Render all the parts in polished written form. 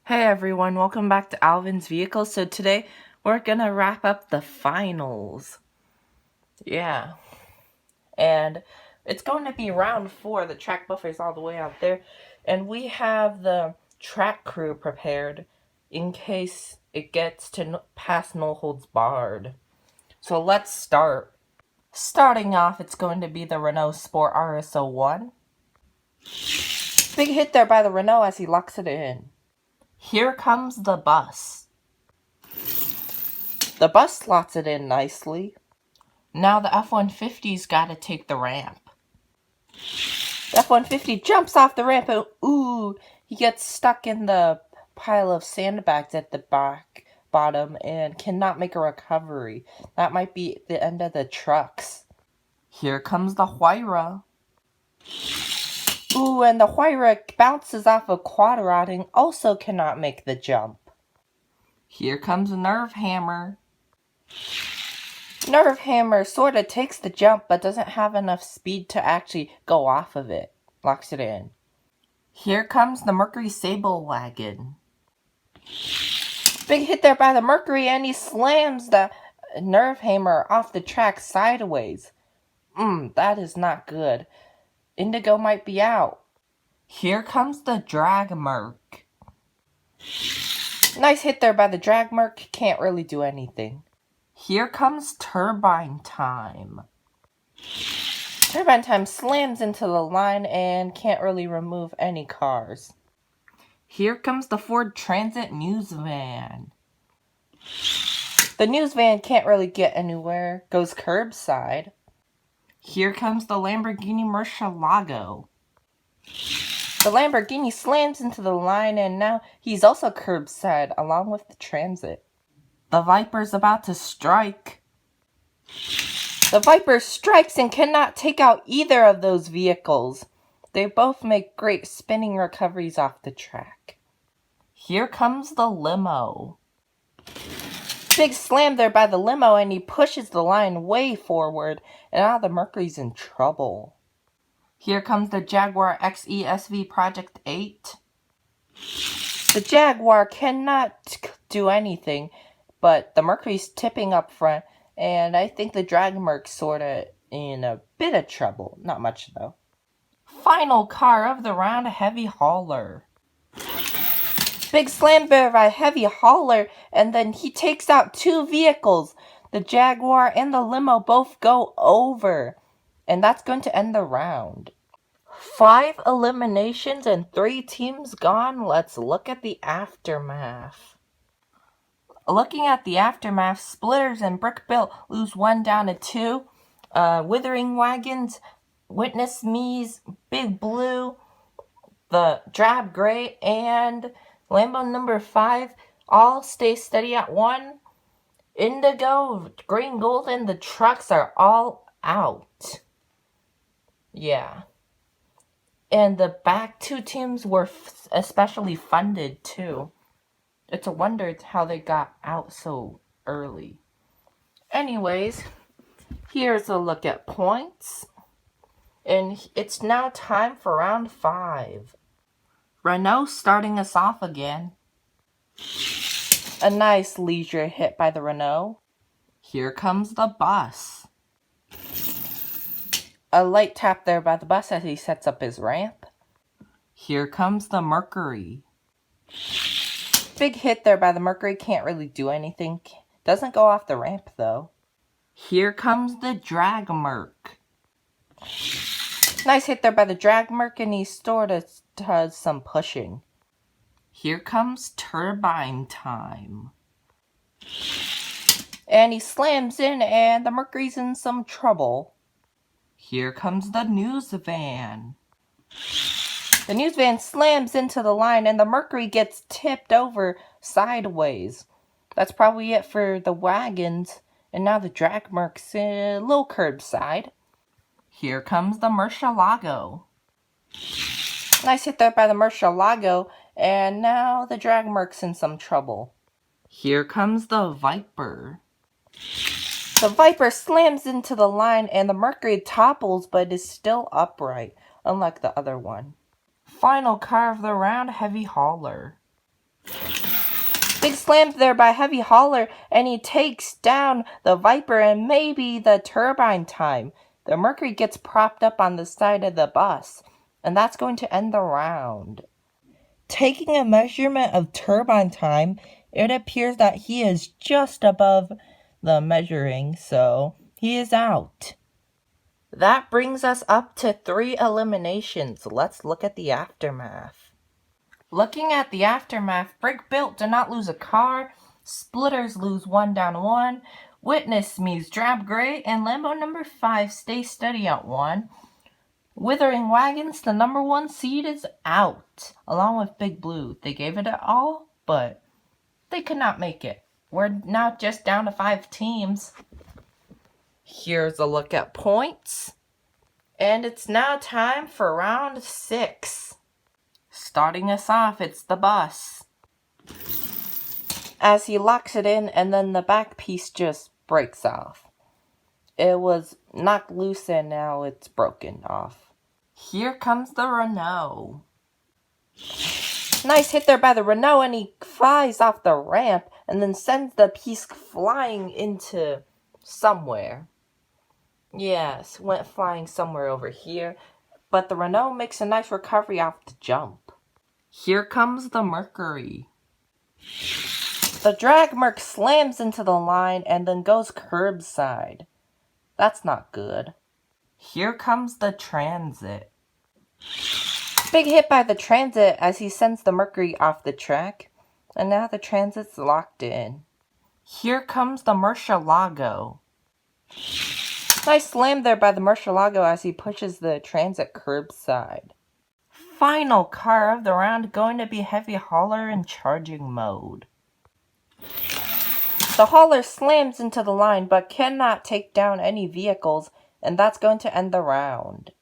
Hey everyone, welcome back to Alvin's Vehicle. So today we're gonna wrap up the finals. Yeah. And it's going to be round 4. The track buffer's all the way out there. And we have the track crew prepared in case it gets to past no holds barred. So let's start. Starting off, it's going to be the Renault Sport RS01. Big hit there by the Renault as he locks it in. Here comes the bus. The bus slots it in nicely. Now the F-150's got to take the ramp. The F-150 jumps off the ramp and he gets stuck in the pile of sandbags at the bottom and cannot make a recovery. That might be the end of the trucks. Here comes the Huayra. And the Huayra bounces off a quad rod and also cannot make the jump. Here comes a Nerve Hammer. Nerve Hammer sort of takes the jump but doesn't have enough speed to actually go off of it. Locks it in. Here comes the Mercury Sable Wagon. Big hit there by the Mercury and he slams the Nerve Hammer off the track sideways. That is not good. Indigo might be out. Here comes the Drag Merc. Nice hit there by the Drag Merc. Can't really do anything. Here comes Turbine Time. Turbine Time slams into the line and can't really remove any cars. Here comes the Ford Transit News Van. The news van can't really get anywhere. Goes curbside. Here comes the Lamborghini Murcielago. The Lamborghini slams into the line and now he's also curbside along with the Transit. The Viper's about to strike. The Viper strikes and cannot take out either of those vehicles. They both make great spinning recoveries off the track. Here comes the limo. Big slam there by the limo and he pushes the line way forward and now the Mercury's in trouble. Here comes the Jaguar XE-SV Project 8. The Jaguar cannot do anything, but the Mercury's tipping up front, and I think the Drag Merc's sorta in a bit of trouble. Not much, though. Final car of the round, Heavy Hauler. Big slam there by Heavy Hauler, and then he takes out 2 vehicles. The Jaguar and the limo both go over, and that's going to end the round. 5 eliminations and 3 teams gone. Let's look at the aftermath. Looking at the aftermath, Splitters and Brick Built lose 1 down to 2. Withering Wagons, Witness Me's, Big Blue, the Drab Gray, and Lambo number 5 all stay steady at 1. Indigo, Green Gold, and the trucks are all out. Yeah. And the back 2 teams were especially funded too. It's a wonder how they got out so early. Anyways, here's a look at points. And it's now time for round 5. Renault starting us off again. A nice leisure hit by the Renault. Here comes the bus. A light tap there by the bus as he sets up his ramp. Here comes the Mercury. Big hit there by the Mercury, can't really do anything. Doesn't go off the ramp though. Here comes the Drag Merc. Nice hit there by the Drag Merc and he sort of does some pushing. Here comes Turbine Time. And he slams in and the Mercury's in some trouble. Here comes the news van. The news van slams into the line and the Mercury gets tipped over sideways. That's probably it for the wagons. And now the Drag Merc's a little curbside. Here comes the Murcielago. Nice hit there by the Murcielago. And now the Drag Merc's in some trouble. Here comes the Viper. The Viper slams into the line and the Mercury topples but is still upright, unlike the other one. Final car of the round, Heavy Hauler. Big slam there by Heavy Hauler, and he takes down the Viper and maybe the Turbine Time. The Mercury gets propped up on the side of the bus, and that's going to end the round. Taking a measurement of Turbine Time, it appears that he is just above the measuring, so he is out. That brings us up to 3 eliminations. Let's look at the aftermath. Looking at the aftermath, Brick Built did not lose a car, Splitters lose 1 down 1, Witness Me's Drab Gray, and Lambo number 5 stays steady at 1. Withering Wagons, the number 1 seed, is out, along with Big Blue. They gave it all, but they could not make it. We're now just down to 5 teams. Here's a look at points. And it's now time for round 6. Starting us off, it's the bus. As he locks it in, and then the back piece just breaks off. It was knocked loose and now it's broken off. Here comes the Renault. Nice hit there by the Renault, and he flies off the ramp and then sends the piece flying into somewhere. Yes, went flying somewhere over here, but the Renault makes a nice recovery off the jump. Here comes the Mercury. The Drag Merc slams into the line and then goes curbside. That's not good. Here comes the Transit. Big hit by the Transit as he sends the Mercury off the track, and now the Transit's locked in. Here comes the Murcielago. Nice slam there by the Murcielago as he pushes the Transit curbside. Final car of the round going to be Heavy Hauler in charging mode. The Hauler slams into the line but cannot take down any vehicles, and that's going to end the round.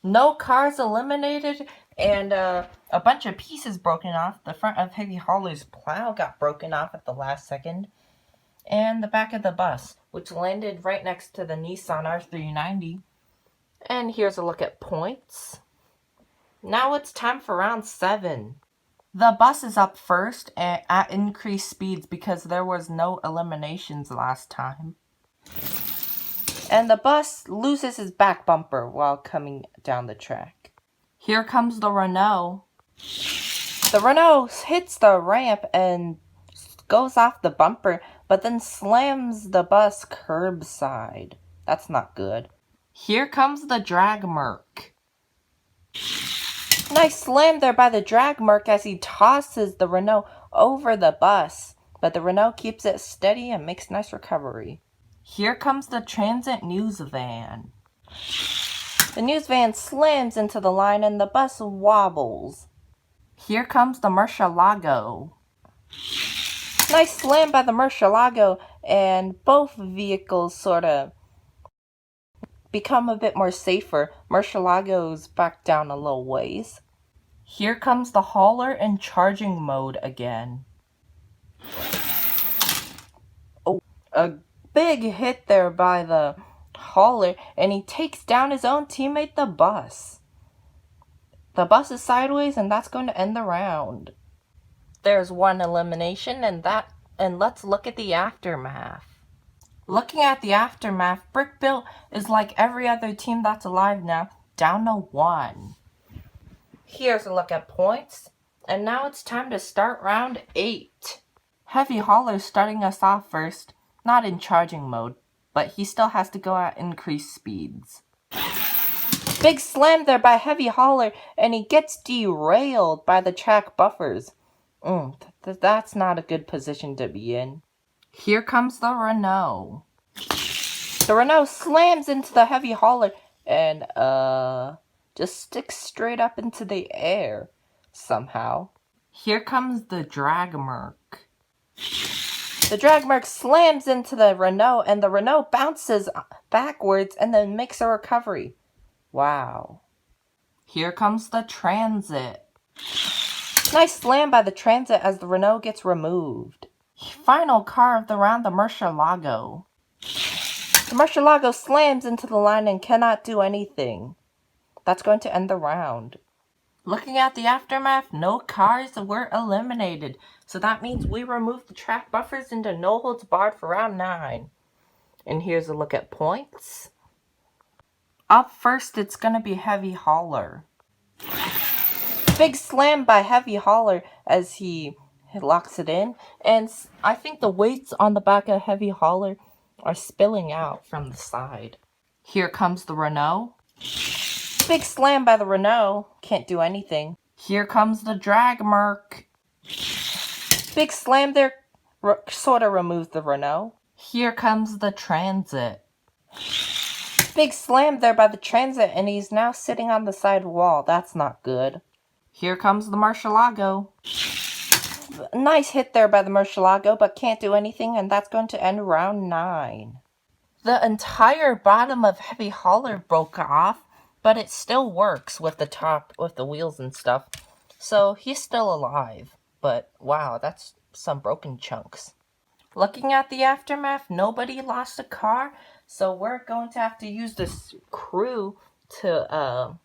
No cars eliminated, and a bunch of pieces broken off. The front of Heavy Hauler's plow got broken off at the last second, and the back of the bus, which landed right next to the Nissan R390. And here's a look at points. Now it's time for round 7. The bus is up first at increased speeds because there was no eliminations last time. And the bus loses his back bumper while coming down the track. Here comes the Renault. The Renault hits the ramp and goes off the bumper, but then slams the bus curbside. That's not good. Here comes the Drag Merc. Nice slam there by the Drag Merc as he tosses the Renault over the bus, but the Renault keeps it steady and makes nice recovery. Here comes the Transit News Van. The news van slams into the line and the bus wobbles. Here comes the Murcielago. Nice slam by the Murcielago, and both vehicles sort of become a bit more safer. Murcielago's back down a little ways. Here comes the Hauler in charging mode again. Oh, a big hit there by the Hauler, and he takes down his own teammate, the bus. The bus is sideways, and that's going to end the round. There's one elimination, and let's look at the aftermath. Looking at the aftermath, Brick Built is like every other team that's alive now, down to 1. Here's a look at points, and now it's time to start round 8. Heavy Hauler starting us off first, not in charging mode, but he still has to go at increased speeds. Big slam there by Heavy Hauler, and he gets derailed by the track buffers. That's not a good position to be in. Here comes the Renault. The Renault slams into the Heavy Hauler and just sticks straight up into the air somehow. Here comes the Drag Merc. The Drag Merc slams into the Renault, and the Renault bounces backwards and then makes a recovery. Wow. Here comes the Transit. Nice slam by the Transit as the Renault gets removed. Final car of the round, the Murcielago. The Murcielago slams into the line and cannot do anything. That's going to end the round. Looking at the aftermath, no cars were eliminated. So that means we removed the track buffers into no holds barred for round 9. And here's a look at points. Up first, it's going to be Heavy Hauler. Big slam by Heavy Hauler as he locks it in. And I think the weights on the back of Heavy Hauler are spilling out from the side. Here comes the Renault. Big slam by the Renault. Can't do anything. Here comes the Drag Merc. Big slam there. Sort of removes the Renault. Here comes the Transit. Big slam there by the Transit, and he's now sitting on the side wall. That's not good. Here comes the Murcielago. Nice hit there by the Murcielago, but can't do anything, and that's going to end round 9. The entire bottom of Heavy Hauler broke off, but it still works with the top, with the wheels and stuff. So he's still alive, but wow, that's some broken chunks. Looking at the aftermath, nobody lost a car, so we're going to have to use this crew to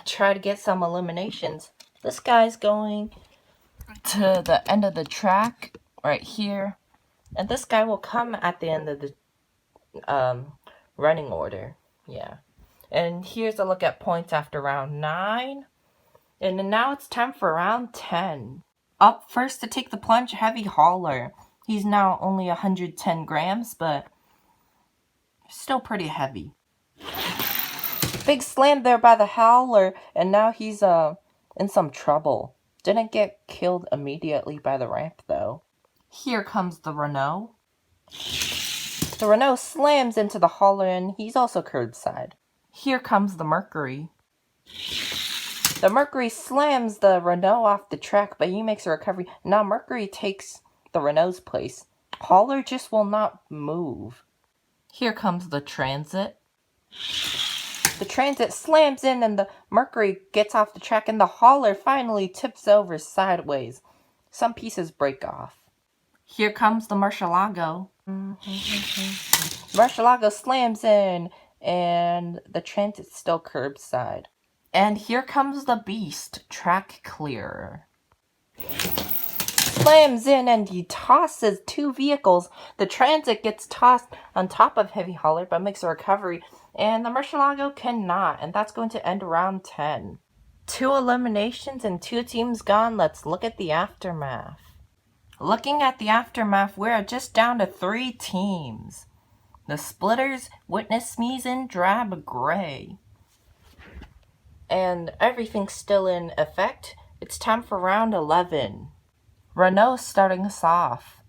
try to get some eliminations. This guy's going to the end of the track right here, and this guy will come at the end of the running order. Yeah. And here's a look at points after round 9. And now it's time for round 10. Up first to take the plunge, Heavy Hauler. He's now only 110 grams, but still pretty heavy. Big slam there by the Hauler, and now he's in some trouble. Didn't get killed immediately by the ramp, though. Here comes the Renault. The Renault slams into the Hauler, and he's also curbside. Here comes the Mercury. The Mercury slams the Renault off the track, but he makes a recovery. Now Mercury takes the Renault's place. Hauler just will not move. Here comes the Transit. The Transit slams in, and the Mercury gets off the track, and the Hauler finally tips over sideways. Some pieces break off. Here comes the Murcielago. Murcielago slams in, and the Transit's still curbside. And here comes the Beast, Track Clear. Slams in, and he tosses 2 vehicles. The Transit gets tossed on top of Heavy Hauler, but makes a recovery. And the Murcielago cannot, and that's going to end round 10. 2 eliminations and 2 teams gone. Let's look at the aftermath. Looking at the aftermath, we're just down to 3 teams. The Splitters, Witness Me's, and Drab Gray. And everything's still in effect. It's time for round 11. Renault starting us off.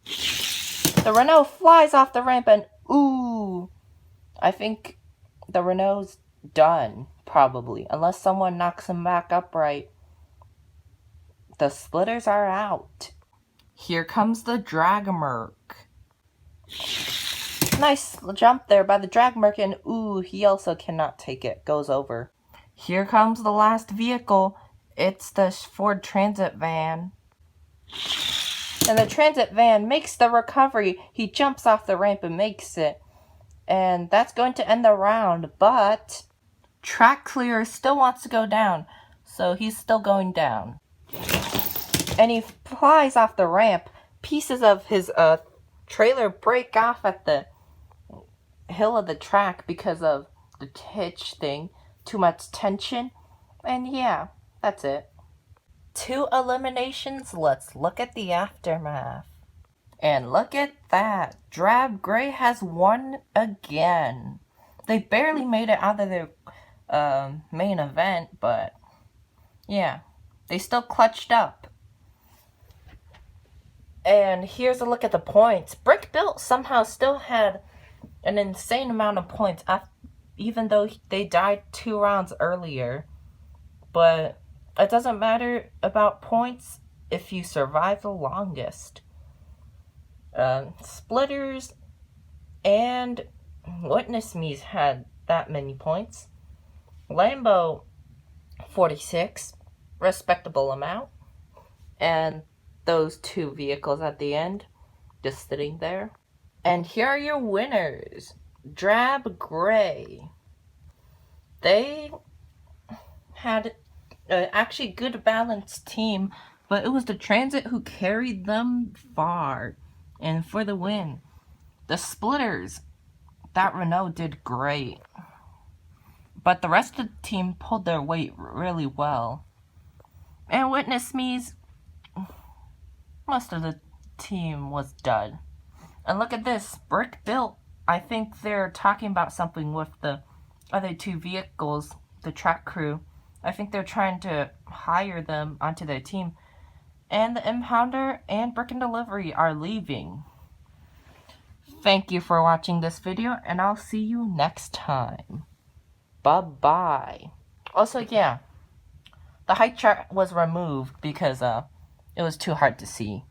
The Renault flies off the ramp, and ooh, I think the Renault's done, probably, unless someone knocks him back upright. The Splitters are out. Here comes the Dragmerc. Nice jump there by the Dragmerc, and ooh, he also cannot take it. Goes over. Here comes the last vehicle. It's the Ford Transit van. And the Transit van makes the recovery. He jumps off the ramp and makes it. And that's going to end the round. But Track Clear still wants to go down. So he's still going down. And he flies off the ramp. Pieces of his trailer break off at the hill of the track because of the hitch thing. Too much tension. And yeah, that's it. 2 eliminations. Let's look at the aftermath. And look at that. Drab Gray has won again. They barely made it out of their main event, but yeah, they still clutched up. And here's a look at the points. Brick Built somehow still had an insane amount of points, even though they died 2 rounds earlier. But it doesn't matter about points if you survive the longest. Splitters and Witness Me's had that many points. Lambo, 46, respectable amount. And those 2 vehicles at the end, just sitting there. And here are your winners. Drab Gray. They had an actually good balanced team, but it was the Transit who carried them far and for the win. The Splitters, that Renault did great, but the rest of the team pulled their weight really well. And Witness Me's, most of the team was dud. And look at this, Brick Built. I think they're talking about something with the other two vehicles, the track crew. I think they're trying to hire them onto their team. And the Impounder and Brick and Delivery are leaving. Thank you for watching this video, and I'll see you next time. Bye-bye. Also, yeah, the height chart was removed because it was too hard to see.